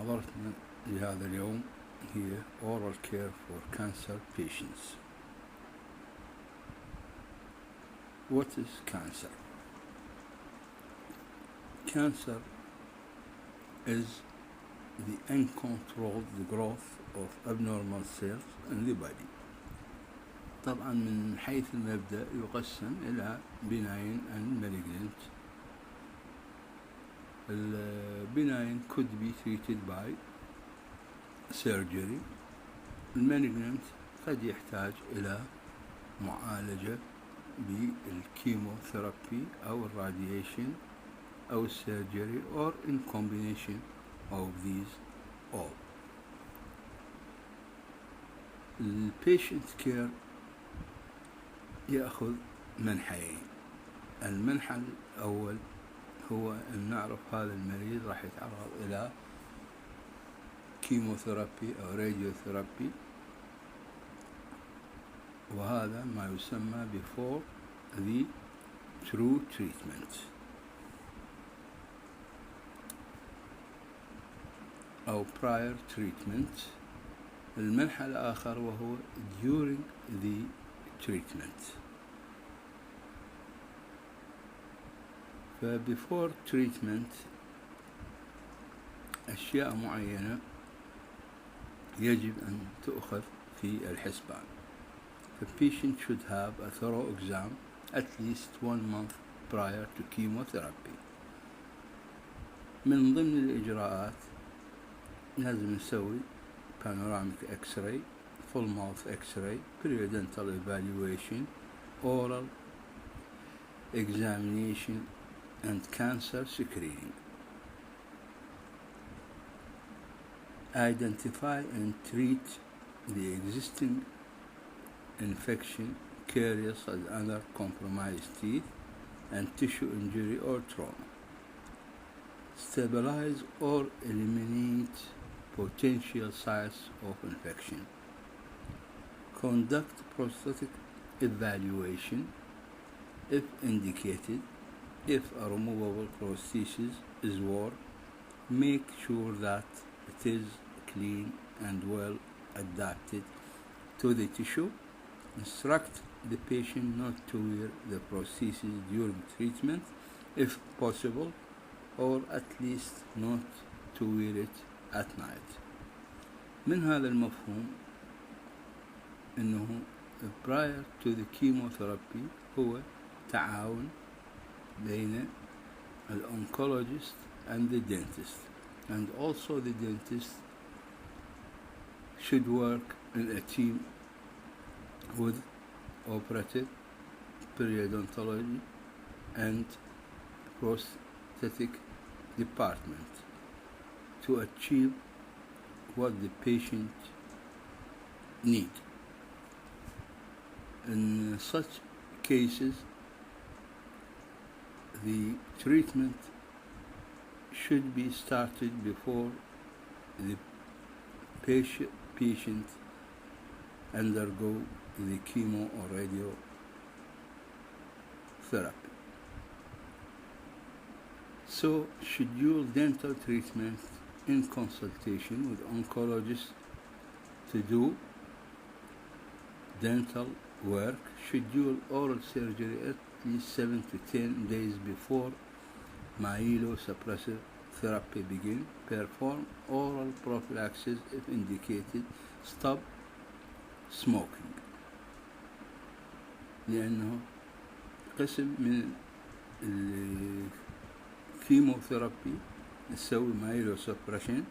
محاضرتنا لهذا اليوم هي oral care for cancer patients. What is cancer? Cancer is the uncontrolled growth of abnormal cells in the body. طبعا من حيث المبدأ يقسم إلى benign and malignant. benign could be treated by surgery. المالجنانت قد يحتاج إلى معالجة بالكيموثيرابي أو الراديشن أو السيرجري or in combination of these all. البيشنت كير يأخذ منحيين. المنحى الأول هو أن نعرف هذا المريض راح يتعرض إلى كيموثيرابي أو راديوثيرابي، وهذا ما يسمى before the true treatment أو prior treatment. المنحى الآخر وهو during the treatment. before treatment أشياء معينة يجب أن تؤخذ في الحسبان. The patient should have a thorough exam at least 1 month prior to chemotherapy. من ضمن الإجراءات لازم نسوي panoramic x-ray, full mouth x-ray, periodontal evaluation, oral examination and cancer screening. Identify and treat the existing infection, caries and other compromised teeth and tissue injury or trauma. Stabilize or eliminate potential sites of infection. Conduct prosthetic evaluation if indicated. If a removable prosthesis is worn, make sure that it is clean and well adapted to the tissue. Instruct the patient not to wear the prosthesis during treatment if possible, or at least not to wear it at night. من هذا المفهوم أنه prior to the chemotherapy هو تعاون بين الoncologist and the dentist, and also the dentist should work in a team with operative, periodontology and prosthetic department to achieve what the patient needs. In such cases, the treatment should be started before the patient undergo the chemo or radiotherapy. So schedule dental treatment in consultation with oncologists to do dental work. Schedule oral surgery at least 7 to 10 days before myelosuppressive therapy begin. Perform oral prophylaxis if indicated. Stop smoking. لأنه قسم من الكيموثيرابي نسوي myelosuppression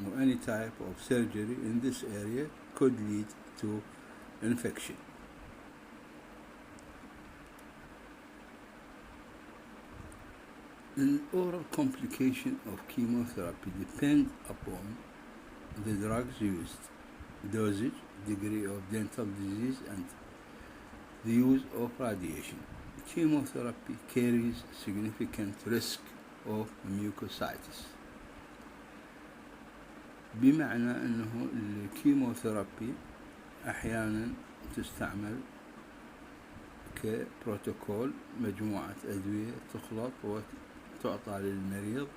or any type of surgery in this area could lead to infection. The oral complication of chemotherapy depend upon the drugs used, dosage, degree of dental disease, and the use of radiation. Chemotherapy carries significant risk of mucositis. بمعنى أنه الكيموثيرابي أحيانا تستعمل كبروتوكول، مجموعة أدوية تخلط وتعطى للمريض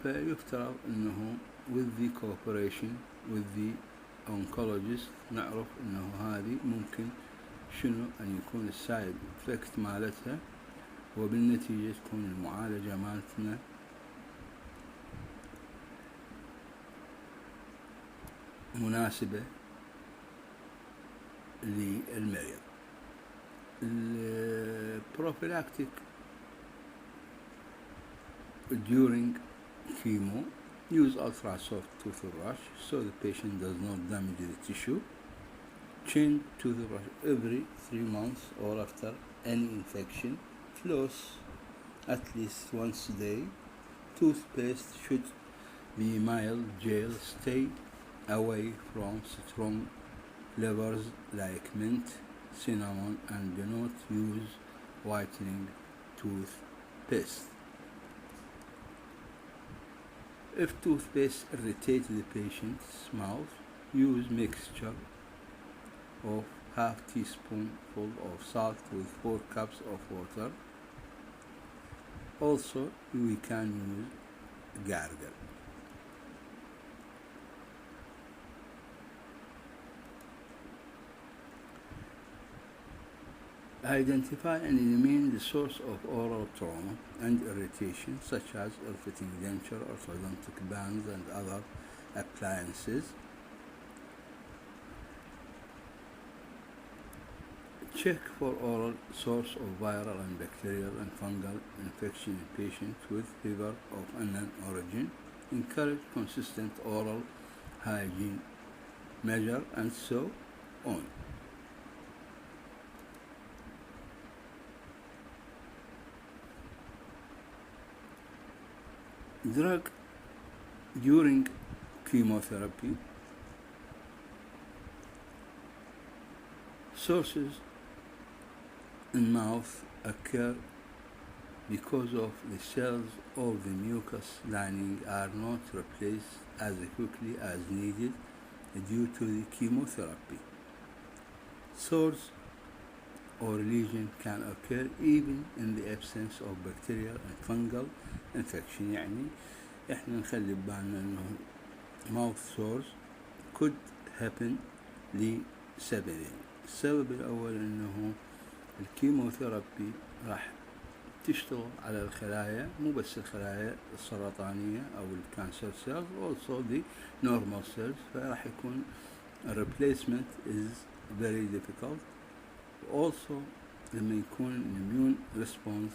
فيفترض أنه with the cooperation with the oncologist نعرف أنه هذه ممكن شنو أن يكون السايد إفكت مالتها، وبالنتيجة تكون المعالجة مالتنا مناسبة للمريض. البروفيلاكتيك during chemo, use ultra-soft toothbrush so the patient does not damage the tissue. Change toothbrush every 3 months or after any infection. Floss at least once a day. Toothpaste should be mild gel. Stay away from strong flavors like mint, cinnamon, and do not use whitening toothpaste. If toothpaste irritates the patient's mouth, use mixture of half teaspoonful of salt with 4 cups of water. Also, we can use gargle. Identify and eliminate the source of oral trauma and irritation, such as ill-fitting denture, orthodontic bands, and other appliances. Check for oral source of viral and bacterial and fungal infection in patients with fever of unknown origin. Encourage consistent oral hygiene measure, and so on. Drug during chemotherapy. Sources in mouth occur because of the cells of the mucous lining are not replaced as quickly as needed due to the chemotherapy. Sores or lesion can occur even in the absence of bacterial and fungal infection. يعني احنا نخلي بالنا انه mouth sores could happen لسببين. السبب الاول انه الكيموثيرابي راح تشتغل على الخلايا، مو بس الخلايا السرطانية او الكانسر cells, also the normal cells, فراح يكون replacement is very difficult. Also لما يكون immune response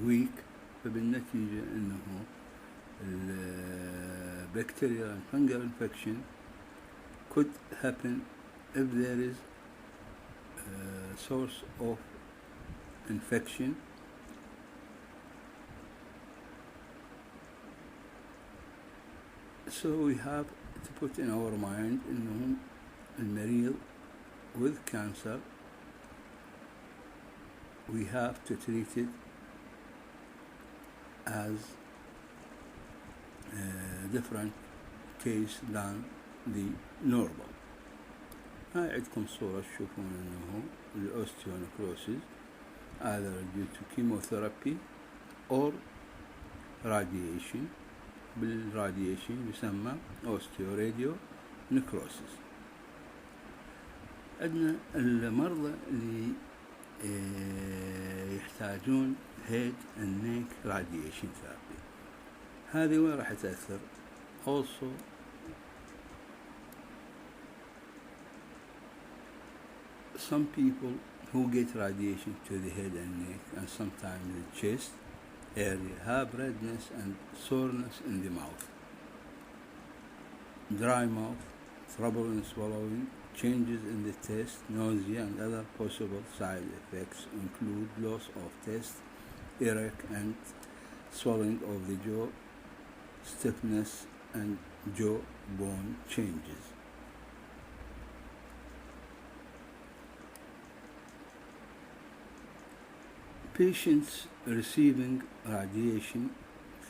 weak, فبالنتيجة انه bacterial and fungal infection could happen if there is a source of infection. So we have to put in our mind انه المريض with cancer, we have to treat it as a different case than the normal. هاي عندكم صورة تشوفون انه الاوستيونيكروسيس either due to chemotherapy or radiation. بالراديشن يسمى osteoradionecrosis. عندنا المرضى اللي يحتاجون head and neck radiation therapy. هذه وين راح تأثر؟ Also some people who get radiation to the head and neck and sometimes the chest area have redness and soreness in the mouth, dry mouth, trouble in swallowing, changes in the taste, nausea, and other possible side effects include loss of taste, earache, and swelling of the jaw, stiffness, and jaw bone changes. Patients receiving radiation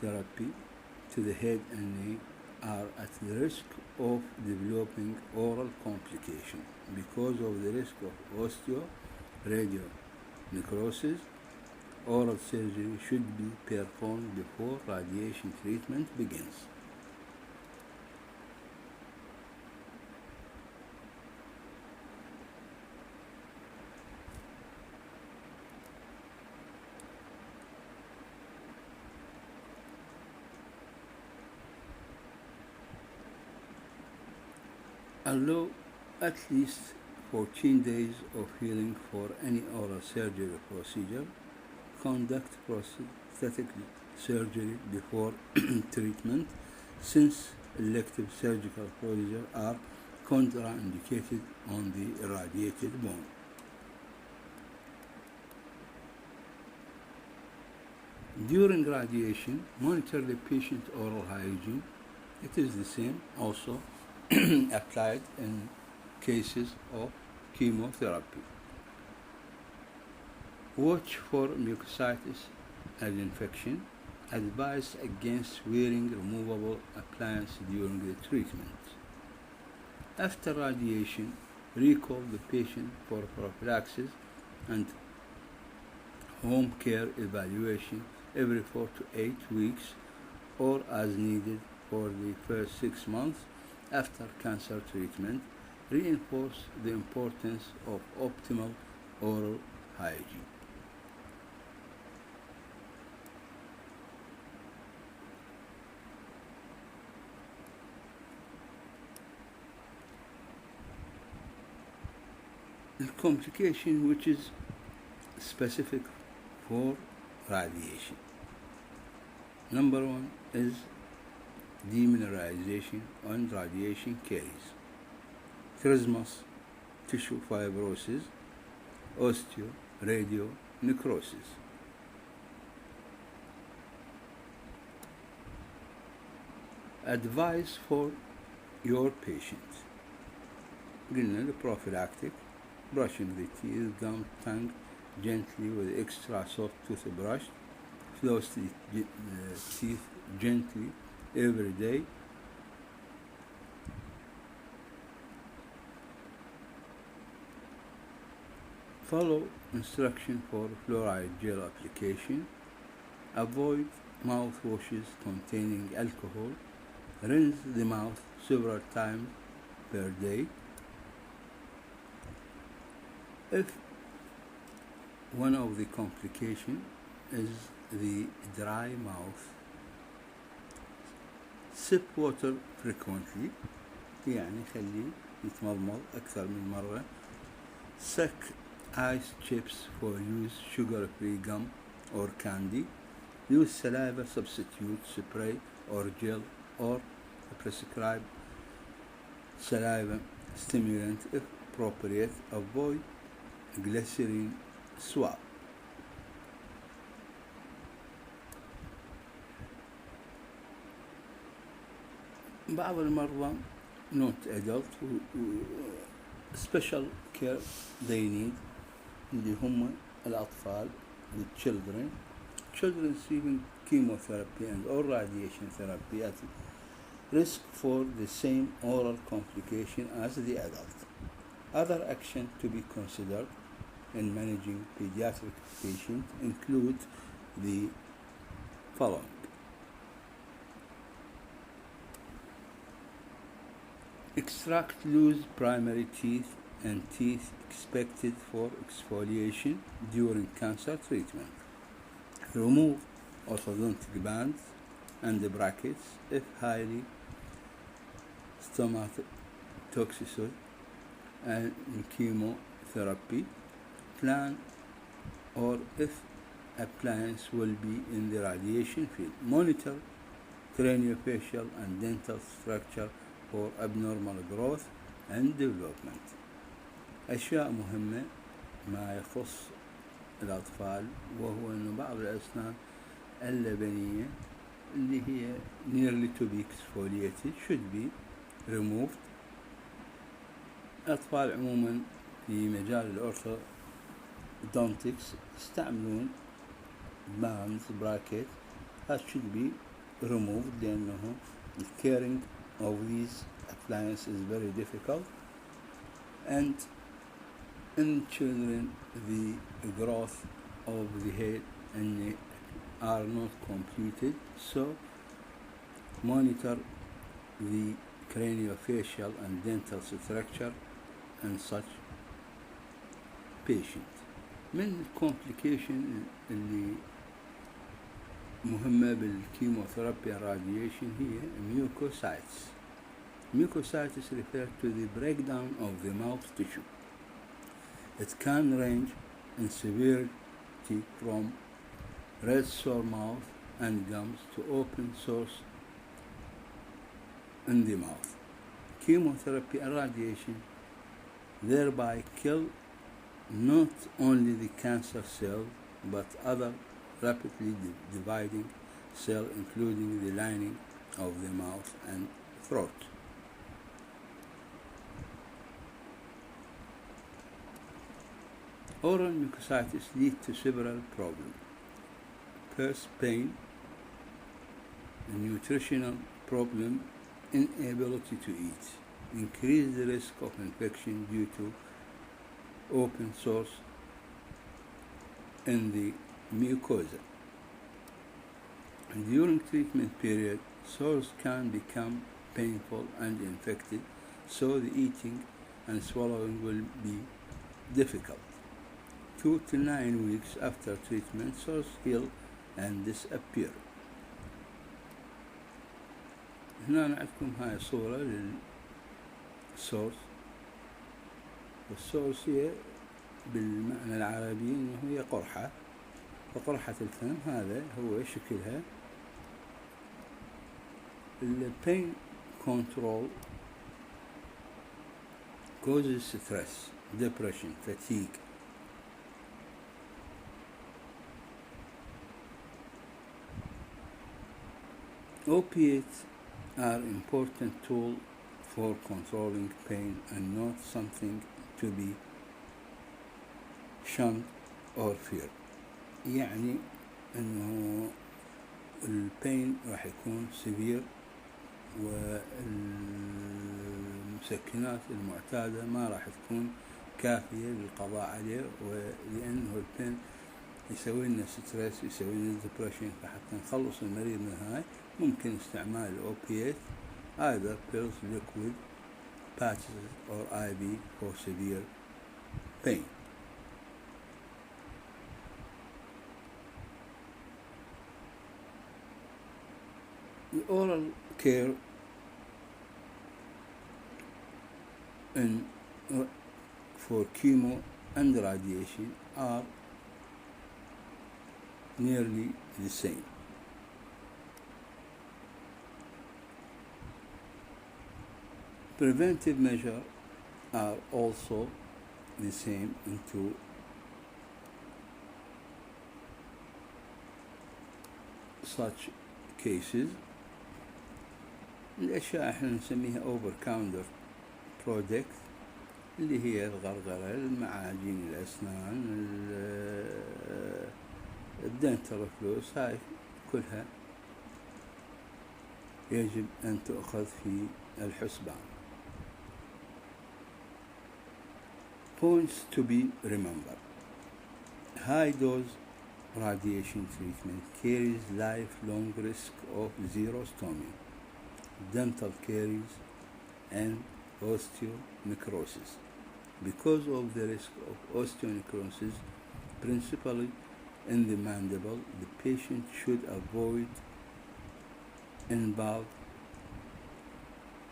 therapy to the head and neck are at the risk of developing oral complications because of the risk of osteoradionecrosis, oral surgery should be performed before radiation treatment begins. Allow at least 14 days of healing for any oral surgery procedure. Conduct prosthetic surgery before treatment, since elective surgical procedures are contraindicated on the irradiated bone. During radiation, monitor the patient's oral hygiene. It is the same also applied in cases of chemotherapy. Watch for mucositis and infection. Advise against wearing removable appliances during the treatment. After radiation, recall the patient for prophylaxis and home care evaluation every 4 to 8 weeks or as needed for the first 6 months after cancer treatment. Reinforce the importance of optimal oral hygiene. The complication which is specific for radiation. Number 1 is demineralization and radiation carries. Trismus, tissue fibrosis, osteoradionecrosis. Advice for your patient. قلنا the prophylactic, brushing the teeth, gum, tongue gently with extra soft toothbrush. Floss the teeth gently every day. Follow instruction for fluoride gel application. Avoid mouthwashes containing alcohol. Rinse the mouth several times per day. If one of the complications is the dry mouth, sip water frequently, يعني خليه يتمضمض أكثر من مرة. Suck ice chips for use sugar-free gum or candy. Use saliva substitute spray or gel or prescribed saliva stimulant if appropriate. Avoid glycerin swab. بعض المرضى not adult special care they need اللي هم الأطفال the children receiving chemotherapy and or radiation therapy at risk for the same oral complication as the adult. Other action to be considered in managing pediatric patients include the following. Extract loose primary teeth and teeth expected for exfoliation during cancer treatment. Remove orthodontic bands and the brackets if highly stomatoxic and chemotherapy. Plan or if appliance will be in the radiation field. Monitor craniofacial and dental structure for abnormal growth and development. أشياء مهمة ما يخص الأطفال، وهو أن بعض الأسنان اللبنية اللي هي nearly to be exfoliated should be removed. الأطفال عموما في مجال الأورثودونتكس يستعملون bands bracket that should be removed لأنه the caring of these appliances is very difficult, and in children the growth of the head and are not completed, so monitor the craniofacial and dental structure in such patient. من الكومبليكيشن اللي مهمة بالكيموثيرابي radiation هي mucositis. Mucositis refers to the breakdown of the mouth tissue. It can range in severity from red sore mouth and gums to open sores in the mouth. Chemotherapy and radiation thereby kill not only the cancer cell but other rapidly dividing cells, including the lining of the mouth and throat. Oral mucositis leads to several problems. First, pain, nutritional problem, inability to eat, increased risk of infection due to open sores in the mucosa. And during treatment period, sores can become painful and infected, so the eating and swallowing will be difficult. 2 to 9 weeks after treatment, sores heal and disappear. هنا عندكم هاي صورة للسورس. والسورس هي بالمعنى العربي إنه هي قرحة، فقرحة الفم هذا هو شكلها. البين control causes stress, depression, fatigue. Opiates are important tool for controlling pain and not something to be shunned or feared. يعني انه البين راح يكون severe والمسكنات المعتادة ما راح تكون كافية للقضاء عليه، ولأنه البين يسوي لنا ستريس، يسوي لنا depression. فحتى نخلص المريض من هاي ممكن استعمال الأوبيات either pills, liquid, patches or IV for severe pain. The oral care for chemo and radiation are nearly the same. Preventive measures are also the same into such cases. الأشياء احنا نسميها over counter product اللي هي الغرغرة، المعاجين الأسنان، الدنتال فلوس، هاي كلها يجب أن تؤخذ في الحسبان. Points to be remembered. High dose radiation treatment carries lifelong risk of xerostomia, dental caries, and osteonecrosis. Because of the risk of osteonecrosis, principally in the mandible, the patient should avoid involved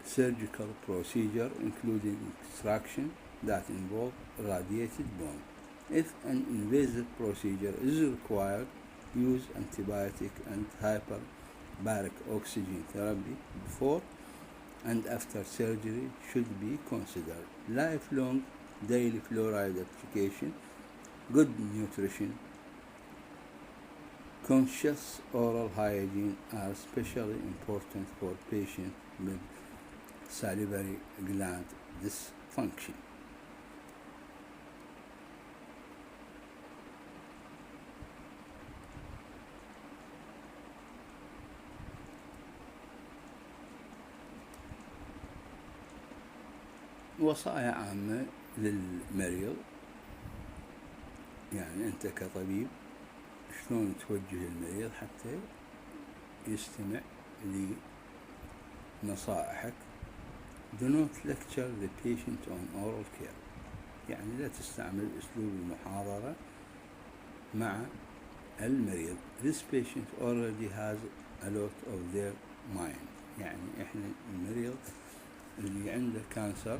surgical procedure, including extraction that involve radiated bone. If an invasive procedure is required, use antibiotic and hyperbaric oxygen therapy before and after surgery should be considered. Lifelong daily fluoride application, good nutrition, conscious oral hygiene are especially important for patients with salivary gland dysfunction. وصايا عامة للمريض، يعني أنت كطبيب شلون توجه المريض حتى يستمع لنصائحك. Do not lecture the patient on oral care. يعني لا تستعمل أسلوب المحاضرة مع المريض. This patient already has a lot of their mind. يعني إحنا المريض اللي عنده كانسر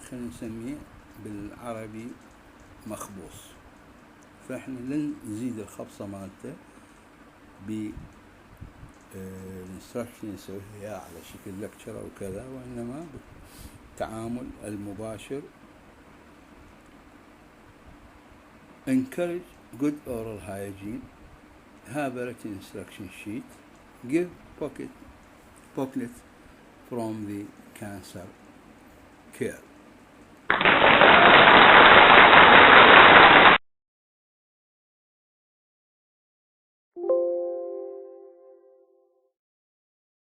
خلينا نسميه بالعربي مخبوص، فإحنا لن نزيد الخبصة مالته بالانستراكشن نسويها على شكل لكتشر أو كذا، وإنما بالتعامل المباشر. Encourage good oral hygiene. Have a written instruction sheet. Give booklet from the cancer care.